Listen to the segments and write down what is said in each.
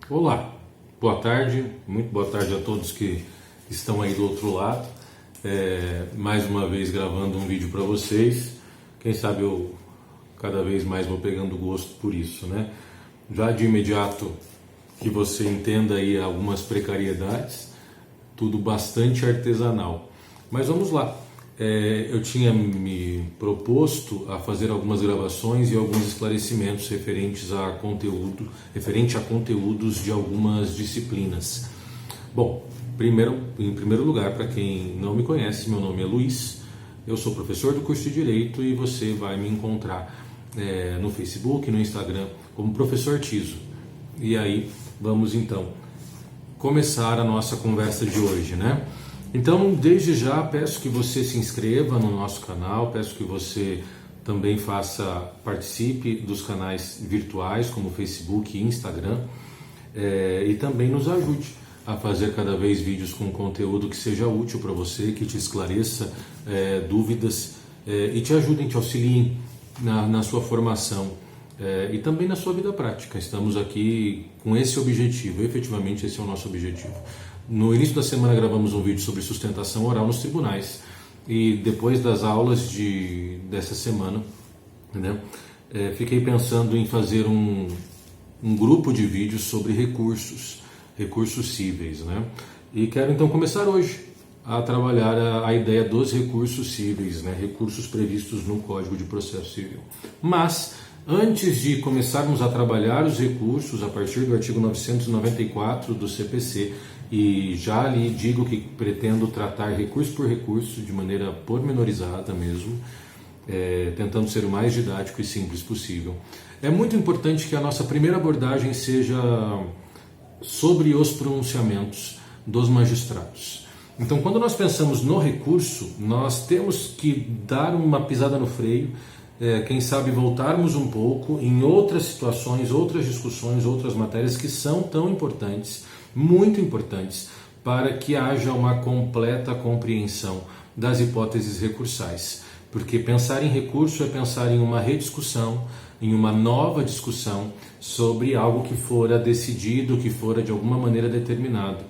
Olá, boa tarde, muito boa tarde a todos que estão aí do outro lado. Mais uma vez gravando um vídeo para vocês. Quem sabe eu cada vez mais vou pegando gosto por isso, né? Já de imediato que você entenda aí algumas precariedades, tudo bastante artesanal. Mas vamos lá. Eu tinha me proposto a fazer algumas gravações e alguns esclarecimentos referente a conteúdos de algumas disciplinas. Bom, em primeiro lugar, para quem não me conhece, meu nome é Luiz, eu sou professor do curso de Direito e você vai me encontrar no Facebook, no Instagram, como Professor Tiso. E aí, vamos então começar a nossa conversa de hoje, né? Então, desde já, peço que você se inscreva no nosso canal, peço que você também participe dos canais virtuais, como Facebook e Instagram, e também nos ajude a fazer cada vez vídeos com conteúdo que seja útil para você, que te esclareça dúvidas e te ajudem, te auxiliem na sua formação e também na sua vida prática. Estamos aqui com esse objetivo, efetivamente esse é o nosso objetivo. No início da semana gravamos um vídeo sobre sustentação oral nos tribunais e depois das aulas dessa semana, né, fiquei pensando em fazer um grupo de vídeos sobre recursos cíveis, né? E quero então começar hoje a trabalhar a ideia dos recursos cíveis, né, recursos previstos no Código de Processo Civil. Mas antes de começarmos a trabalhar os recursos a partir do artigo 994 do CPC, e já lhe digo que pretendo tratar recurso por recurso de maneira pormenorizada mesmo, tentando ser o mais didático e simples possível. É muito importante que a nossa primeira abordagem seja sobre os pronunciamentos dos magistrados. Então, quando nós pensamos no recurso, nós temos que dar uma pisada no freio, quem sabe voltarmos um pouco em outras situações, outras discussões, outras matérias que são tão importantes, muito importantes, para que haja uma completa compreensão das hipóteses recursais. Porque pensar em recurso é pensar em uma rediscussão, em uma nova discussão sobre algo que fora decidido, que fora de alguma maneira determinado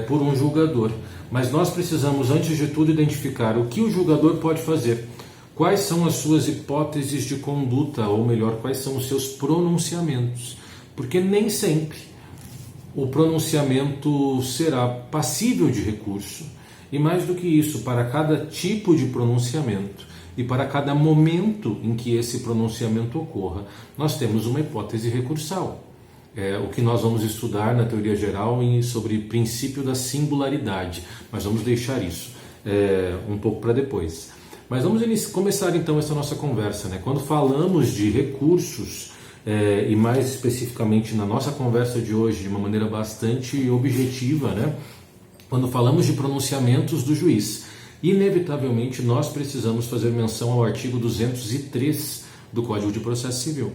por um julgador. Mas nós precisamos, antes de tudo, identificar o que o julgador pode fazer. Quais são as suas hipóteses de conduta, ou melhor, quais são os seus pronunciamentos? Porque nem sempre o pronunciamento será passível de recurso. E mais do que isso, para cada tipo de pronunciamento e para cada momento em que esse pronunciamento ocorra, nós temos uma hipótese recursal. O que nós vamos estudar na teoria geral sobre princípio da singularidade, mas vamos deixar isso um pouco para depois. Mas vamos começar então essa nossa conversa, né? Quando falamos de recursos, e mais especificamente na nossa conversa de hoje, de uma maneira bastante objetiva, né? Quando falamos de pronunciamentos do juiz, inevitavelmente nós precisamos fazer menção ao artigo 203 do Código de Processo Civil.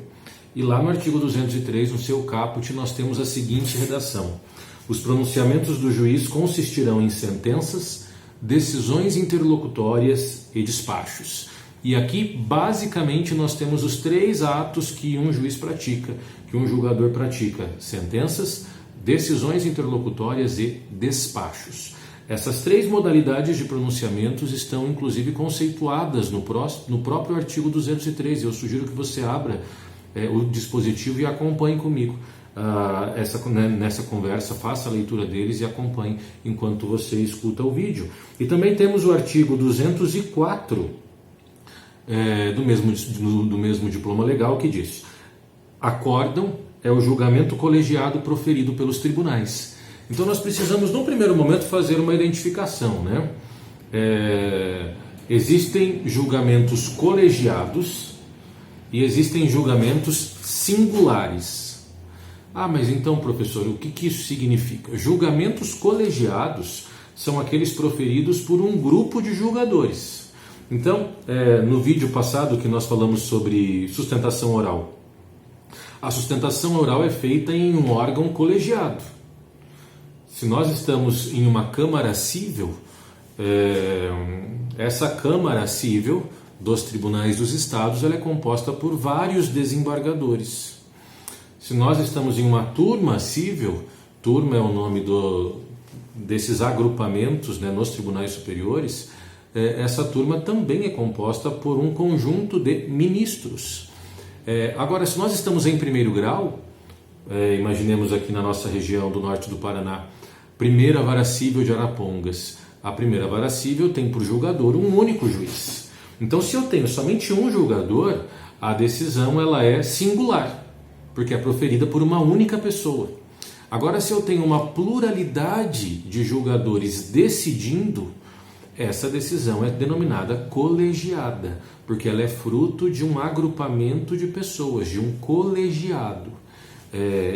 E lá no artigo 203, no seu caput, nós temos a seguinte redação: os pronunciamentos do juiz consistirão em sentenças, decisões interlocutórias e despachos. E aqui, basicamente, nós temos os três atos que um juiz pratica, que um julgador pratica: sentenças, decisões interlocutórias e despachos. Essas três modalidades de pronunciamentos estão, inclusive, conceituadas no próprio artigo 203. Eu sugiro que você abra o dispositivo e acompanhe comigo nessa conversa, faça a leitura deles e acompanhe enquanto você escuta o vídeo. E também temos o artigo 204 do mesmo diploma legal, que diz: acórdão é o julgamento colegiado proferido pelos tribunais. Então nós precisamos, num primeiro momento, fazer uma identificação, né? Existem julgamentos colegiados e existem julgamentos singulares. Mas então, professor, o que isso significa? Julgamentos colegiados são aqueles proferidos por um grupo de julgadores. Então, no vídeo passado que nós falamos sobre sustentação oral, a sustentação oral é feita em um órgão colegiado. Se nós estamos em uma Câmara Cível, essa Câmara Cível dos Tribunais dos Estados ela é composta por vários desembargadores. Se nós estamos em uma turma cível, turma é o nome desses agrupamentos, né, nos tribunais superiores, essa turma também é composta por um conjunto de ministros. Agora, se nós estamos em primeiro grau, imaginemos aqui na nossa região do norte do Paraná, primeira vara cível de Arapongas. A primeira vara cível tem por julgador um único juiz. Então, se eu tenho somente um julgador, a decisão ela é singular, porque é proferida por uma única pessoa. Agora, se eu tenho uma pluralidade de julgadores decidindo, essa decisão é denominada colegiada, porque ela é fruto de um agrupamento de pessoas, de um colegiado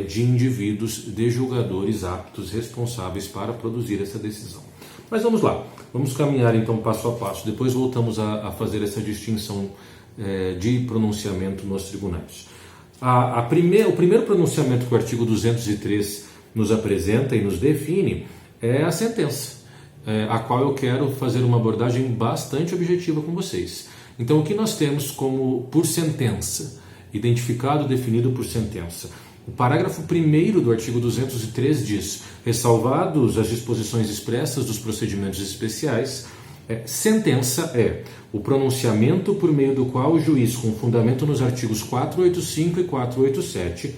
de indivíduos, de julgadores aptos, responsáveis para produzir essa decisão. Mas vamos lá, vamos caminhar então passo a passo, depois voltamos a fazer essa distinção de pronunciamento nos tribunais. O primeiro pronunciamento que o artigo 203 nos apresenta e nos define é a sentença, a qual eu quero fazer uma abordagem bastante objetiva com vocês. Então, o que nós temos como por sentença, identificado, definido por sentença? O parágrafo 1º do artigo 203 diz: ressalvados as disposições expressas dos procedimentos especiais, sentença é o pronunciamento por meio do qual o juiz, com fundamento nos artigos 485 e 487,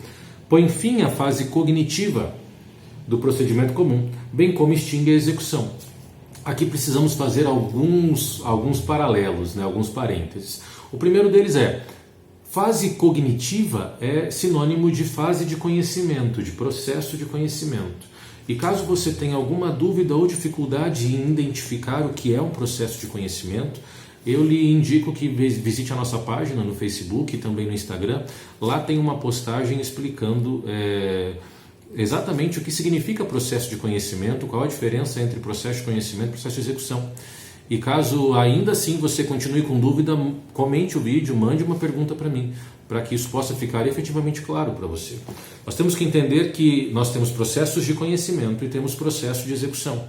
põe fim à fase cognitiva do procedimento comum, bem como extingue a execução. Aqui precisamos fazer alguns paralelos, né, alguns parênteses. O primeiro deles fase cognitiva é sinônimo de fase de conhecimento, de processo de conhecimento. E caso você tenha alguma dúvida ou dificuldade em identificar o que é um processo de conhecimento, eu lhe indico que visite a nossa página no Facebook e também no Instagram. Lá tem uma postagem explicando exatamente o que significa processo de conhecimento, qual a diferença entre processo de conhecimento e processo de execução. E caso ainda assim você continue com dúvida, comente o vídeo, mande uma pergunta para mim, para que isso possa ficar efetivamente claro para você. Nós temos que entender que nós temos processos de conhecimento e temos processo de execução.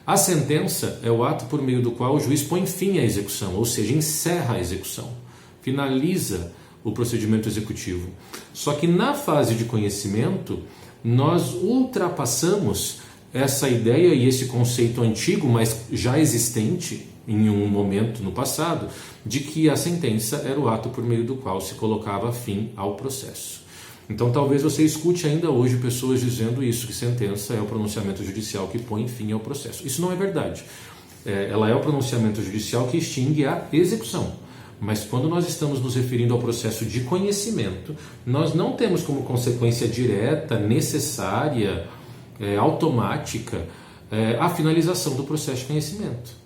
A sentença é o ato por meio do qual o juiz põe fim à execução, ou seja, encerra a execução, finaliza o procedimento executivo. Só que na fase de conhecimento, nós ultrapassamos essa ideia e esse conceito antigo, mas já existente em um momento no passado, de que a sentença era o ato por meio do qual se colocava fim ao processo. Então talvez você escute ainda hoje pessoas dizendo isso, que sentença é o pronunciamento judicial que põe fim ao processo. Isso não é verdade. Ela é o pronunciamento judicial que extingue a execução. Mas quando nós estamos nos referindo ao processo de conhecimento, nós não temos como consequência direta, necessária, automática, a finalização do processo de conhecimento.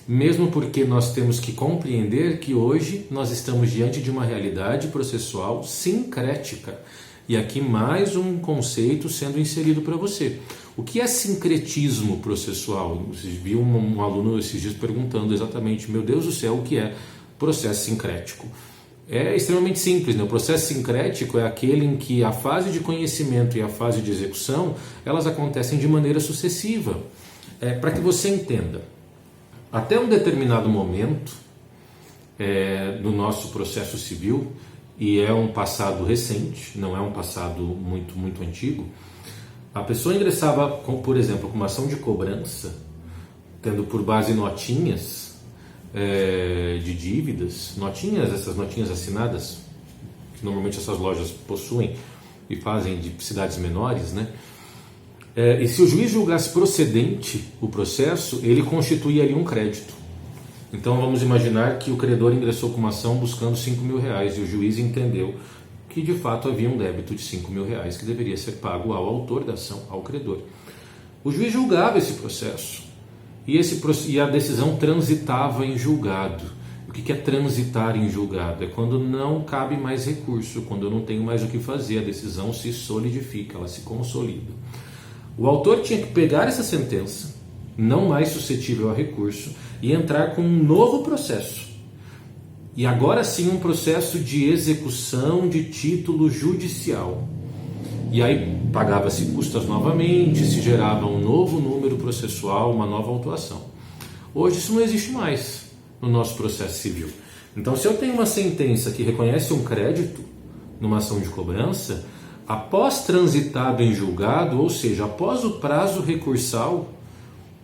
Mesmo porque nós temos que compreender que hoje nós estamos diante de uma realidade processual sincrética. E aqui mais um conceito sendo inserido para você. O que é sincretismo processual? Você viu um aluno esses dias perguntando exatamente, meu Deus do céu, o que é processo sincrético? É extremamente simples, né? O processo sincrético é aquele em que a fase de conhecimento e a fase de execução, elas acontecem de maneira sucessiva. Para que você entenda, até um determinado momento no nosso processo civil, e é um passado recente, não é um passado muito, muito antigo, a pessoa ingressava, por exemplo, com uma ação de cobrança, tendo por base notinhas de dívidas, essas notinhas assinadas, que normalmente essas lojas possuem e fazem de cidades menores, né? E se o juiz julgasse procedente o processo, ele constituía ali um crédito. Então vamos imaginar que o credor ingressou com uma ação buscando R$5.000 e o juiz entendeu que de fato havia um débito de R$5.000 que deveria ser pago ao autor da ação, ao credor. O juiz julgava esse processo e a decisão transitava em julgado. O que é transitar em julgado? É quando não cabe mais recurso, quando eu não tenho mais o que fazer, a decisão se solidifica, ela se consolida. O autor tinha que pegar essa sentença, não mais suscetível a recurso, e entrar com um novo processo. E agora sim um processo de execução de título judicial. E aí pagava-se custas novamente, se gerava um novo número processual, uma nova autuação. Hoje isso não existe mais no nosso processo civil. Então, se eu tenho uma sentença que reconhece um crédito numa ação de cobrança, após transitado em julgado, ou seja, após o prazo recursal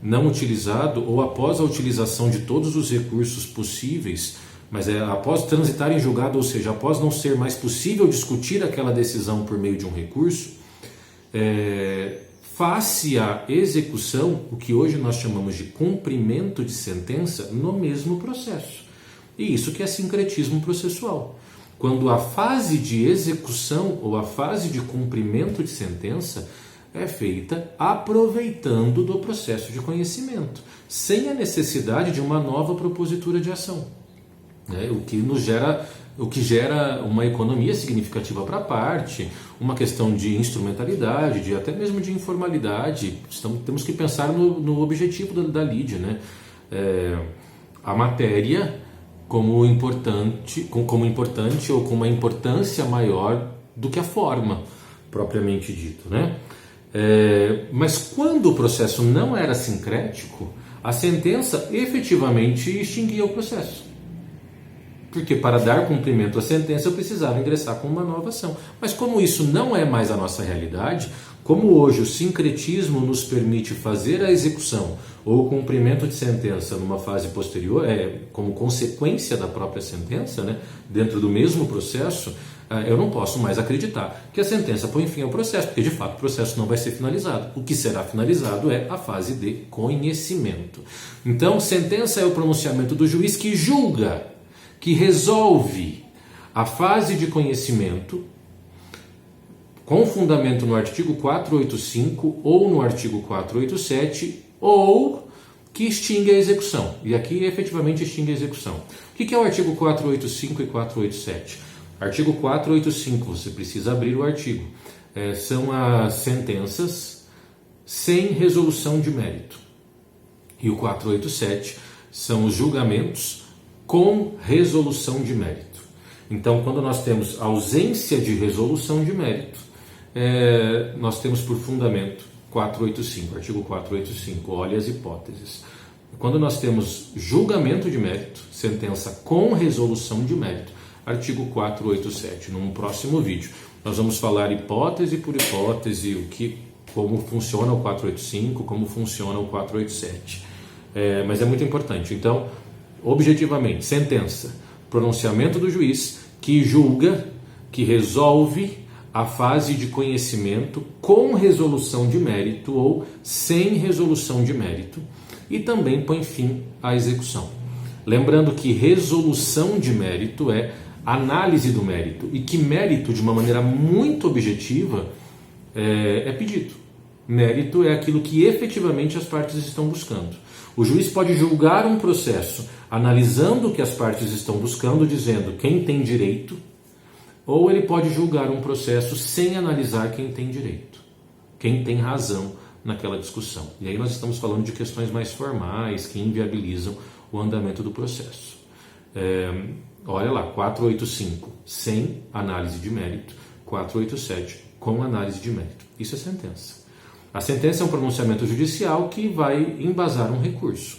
não utilizado ou após a utilização de todos os recursos possíveis, mas após transitar em julgado, ou seja, após não ser mais possível discutir aquela decisão por meio de um recurso, face à execução, o que hoje nós chamamos de cumprimento de sentença, no mesmo processo. E isso que é sincretismo processual. Quando a fase de execução ou a fase de cumprimento de sentença é feita aproveitando do processo de conhecimento, sem a necessidade de uma nova propositura de ação, o que gera uma economia significativa para a parte, uma questão de instrumentalidade, até mesmo de informalidade. Temos que pensar no objetivo da lide, a matéria como importante ou com uma importância maior do que a forma propriamente dito, mas quando o processo não era sincrético, a sentença efetivamente extinguia o processo. Porque para dar cumprimento à sentença eu precisava ingressar com uma nova ação. Mas como isso não é mais a nossa realidade, como hoje o sincretismo nos permite fazer a execução ou o cumprimento de sentença numa fase posterior, como consequência da própria sentença, dentro do mesmo processo, eu não posso mais acreditar que a sentença põe fim ao processo, porque de fato o processo não vai ser finalizado. O que será finalizado é a fase de conhecimento. Então, sentença é o pronunciamento do juiz que julga, que resolve. A fase de conhecimento, com fundamento no artigo 485 ou no artigo 487, ou que extingue a execução. E aqui efetivamente extingue a execução. O que é o artigo 485 e 487? Artigo 485, você precisa abrir o artigo. São as sentenças sem resolução de mérito. E o 487 são os julgamentos com resolução de mérito. Então, quando nós temos ausência de resolução de mérito, nós temos por fundamento 485, artigo 485, olha as hipóteses. Quando nós temos julgamento de mérito, sentença com resolução de mérito, artigo 487. Num próximo vídeo, nós vamos falar hipótese por hipótese, como funciona o 485, como funciona o 487. Mas é muito importante. Então, objetivamente, sentença, pronunciamento do juiz que julga, que resolve a fase de conhecimento com resolução de mérito ou sem resolução de mérito e também põe fim à execução. Lembrando que resolução de mérito é análise do mérito e que mérito, de uma maneira muito objetiva, é pedido. Mérito é aquilo que efetivamente as partes estão buscando. O juiz pode julgar um processo analisando o que as partes estão buscando, dizendo quem tem direito, ou ele pode julgar um processo sem analisar quem tem direito, quem tem razão naquela discussão. E aí nós estamos falando de questões mais formais que inviabilizam o andamento do processo. Olha lá, 485 sem análise de mérito, 487 com análise de mérito. Isso é sentença. A sentença é um pronunciamento judicial que vai embasar um recurso.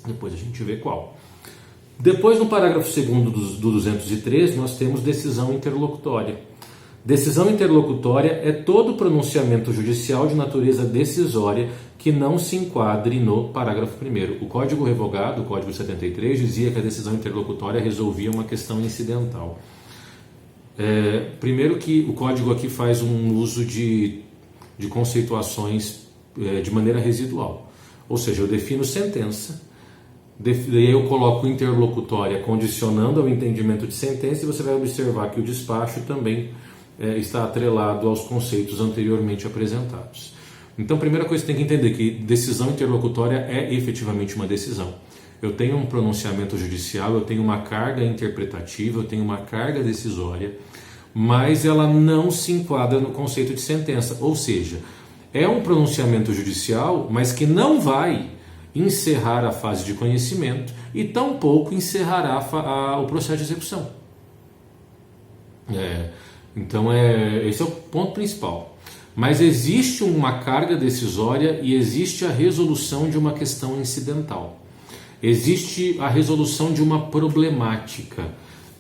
Depois a gente vê qual. Depois, no parágrafo 2º do 203, nós temos decisão interlocutória. Decisão interlocutória é todo pronunciamento judicial de natureza decisória que não se enquadre no parágrafo 1º. O Código Revogado, o Código 73, dizia que a decisão interlocutória resolvia uma questão incidental. Primeiro que o Código aqui faz um uso de conceituações de maneira residual. Ou seja, eu defino sentença, daí eu coloco interlocutória condicionando ao entendimento de sentença e você vai observar que o despacho também está atrelado aos conceitos anteriormente apresentados. Então, a primeira coisa que você tem que entender é que decisão interlocutória é efetivamente uma decisão. Eu tenho um pronunciamento judicial, eu tenho uma carga interpretativa, eu tenho uma carga decisória, mas ela não se enquadra no conceito de sentença. Ou seja, é um pronunciamento judicial, mas que não vai encerrar a fase de conhecimento e tampouco encerrará o processo de execução. Então, esse é o ponto principal. Mas existe uma carga decisória e existe a resolução de uma questão incidental. Existe a resolução de uma problemática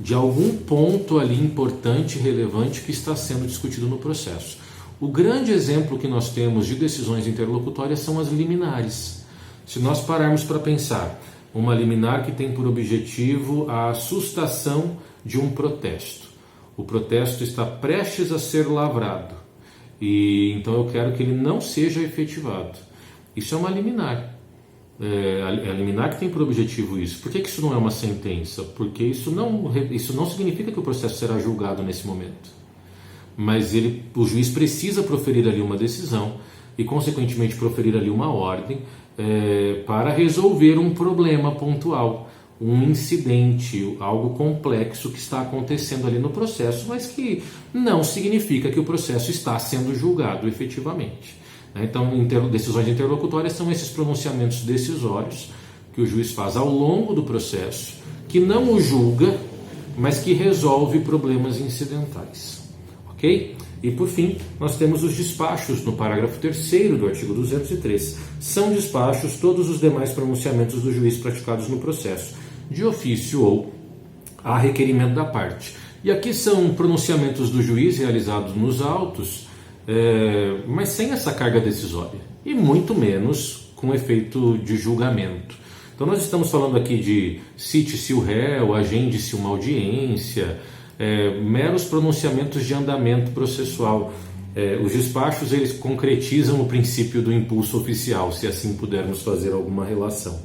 de algum ponto ali importante e relevante que está sendo discutido no processo. O grande exemplo que nós temos de decisões interlocutórias são as liminares. Se nós pararmos para pensar, uma liminar que tem por objetivo a sustação de um protesto. O protesto está prestes a ser lavrado e então eu quero que ele não seja efetivado. Isso é uma liminar. É a liminar que tem por objetivo isso. Por que isso não é uma sentença? Porque isso não significa que o processo será julgado nesse momento. Mas o juiz precisa proferir ali uma decisão e, consequentemente, proferir ali uma ordem para resolver um problema pontual, um incidente, algo complexo que está acontecendo ali no processo, mas que não significa que o processo está sendo julgado efetivamente. Então, decisões interlocutórias são esses pronunciamentos decisórios que o juiz faz ao longo do processo, que não o julga, mas que resolve problemas incidentais. Ok? E por fim, nós temos os despachos no parágrafo 3º do artigo 203. São despachos todos os demais pronunciamentos do juiz praticados no processo, de ofício ou a requerimento da parte. E aqui são pronunciamentos do juiz realizados nos autos, mas sem essa carga decisória, e muito menos com efeito de julgamento. Então nós estamos falando aqui de cite-se o réu, agende-se uma audiência, meros pronunciamentos de andamento processual. Os despachos eles concretizam o princípio do impulso oficial, se assim pudermos fazer alguma relação.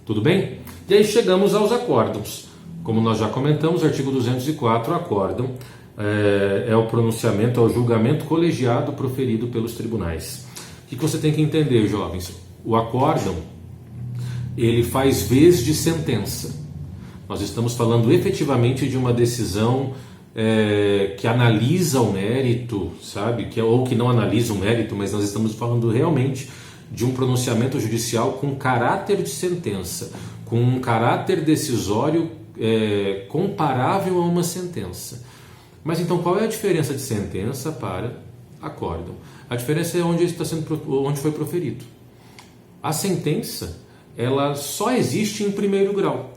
Tudo bem? E aí chegamos aos acórdãos. Como nós já comentamos, artigo 204, acórdão é o pronunciamento, é o julgamento colegiado proferido pelos tribunais. O que você tem que entender, jovens? O acórdão, ele faz vez de sentença. Nós estamos falando efetivamente de uma decisão que analisa o mérito, sabe? Ou que não analisa o mérito, mas nós estamos falando realmente de um pronunciamento judicial com caráter de sentença, com um caráter decisório comparável a uma sentença. Mas então qual é a diferença de sentença para acórdão? A diferença é onde foi proferido. A sentença, ela só existe em primeiro grau.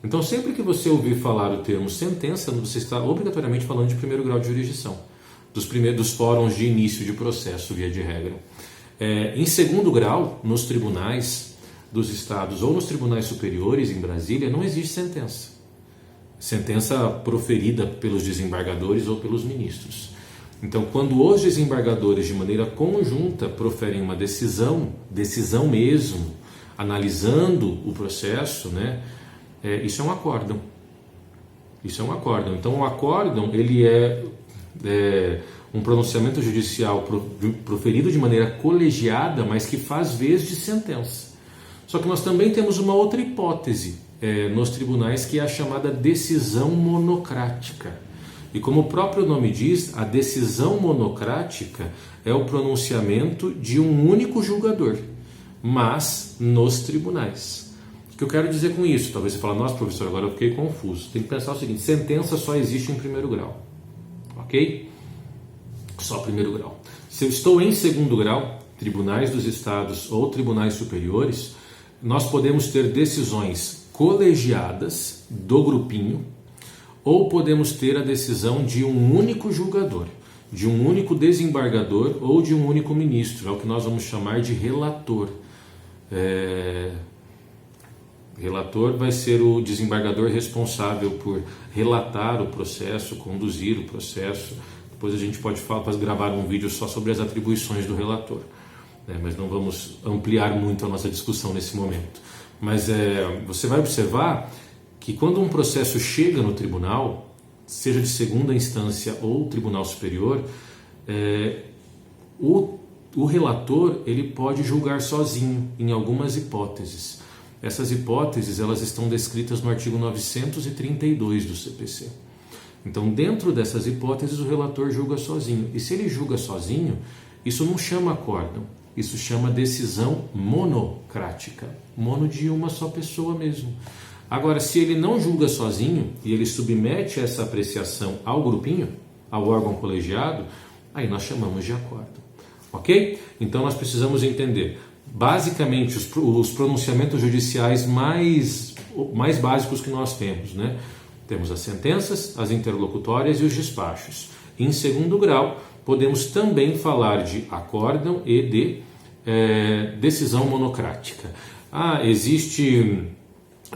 Então, sempre que você ouvir falar o termo sentença, você está obrigatoriamente falando de primeiro grau de jurisdição, dos fóruns de início de processo, via de regra. Em segundo grau, nos tribunais dos estados ou nos tribunais superiores em Brasília, não existe sentença. Sentença proferida pelos desembargadores ou pelos ministros. Então, quando os desembargadores, de maneira conjunta, proferem uma decisão mesmo, analisando o processo, né? Isso é um acórdão. Isso é um acórdão. Então, o acórdão ele é um pronunciamento judicial proferido de maneira colegiada, mas que faz vez de sentença. Só que nós também temos uma outra hipótese nos tribunais, que é a chamada decisão monocrática. E como o próprio nome diz, a decisão monocrática é o pronunciamento de um único julgador, mas nos tribunais. O que eu quero dizer com isso? Talvez você fale, nossa, professor, agora eu fiquei confuso. Tem que pensar o seguinte: sentença só existe em primeiro grau. Ok? Só primeiro grau. Se eu estou em segundo grau, tribunais dos estados ou tribunais superiores, nós podemos ter decisões colegiadas do grupinho, ou podemos ter a decisão de um único julgador, de um único desembargador ou de um único ministro. É o que nós vamos chamar de relator. Relator vai ser o desembargador responsável por relatar o processo, conduzir o processo. Depois a gente pode gravar um vídeo só sobre as atribuições do relator, mas não vamos ampliar muito a nossa discussão nesse momento. Mas você vai observar que quando um processo chega no tribunal, seja de segunda instância ou tribunal superior, o relator ele pode julgar sozinho em algumas hipóteses. Essas hipóteses elas estão descritas no artigo 932 do CPC. Então, dentro dessas hipóteses, o relator julga sozinho. E se ele julga sozinho, isso não chama acórdão, isso chama decisão monocrática. Mono de uma só pessoa mesmo. Agora, se ele não julga sozinho e ele submete essa apreciação ao grupinho, ao órgão colegiado, aí nós chamamos de acórdão. Ok? Então, nós precisamos entender, basicamente, os pronunciamentos judiciais mais mais básicos que nós temos, né? Temos as sentenças, as interlocutórias e os despachos. Em segundo grau, podemos também falar de acórdão e de decisão monocrática. Existe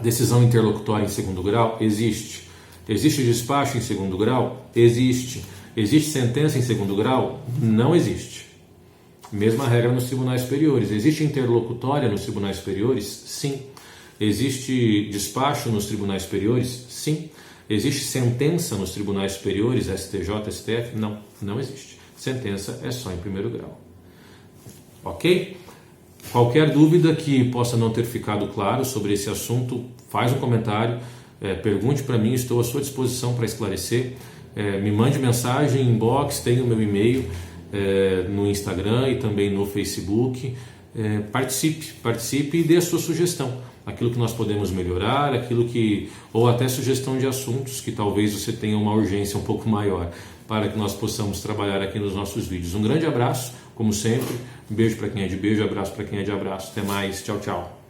decisão interlocutória em segundo grau? Existe. Existe despacho em segundo grau? Existe. Existe sentença em segundo grau? Não existe. Mesma regra nos tribunais superiores. Existe interlocutória nos tribunais superiores? Sim. Existe despacho nos tribunais superiores? Sim. Existe sentença nos tribunais superiores, STJ, STF? Não, não existe. Sentença é só em primeiro grau. Ok? Qualquer dúvida que possa não ter ficado claro sobre esse assunto, faz um comentário, pergunte para mim, estou à sua disposição para esclarecer. Me mande mensagem, inbox, tem o meu e-mail no Instagram e também no Facebook. Participe e dê a sua sugestão, aquilo que nós podemos melhorar, ou até sugestão de assuntos que talvez você tenha uma urgência um pouco maior, para que nós possamos trabalhar aqui nos nossos vídeos. Um grande abraço, como sempre, beijo para quem é de beijo, abraço para quem é de abraço. Até mais, tchau, tchau.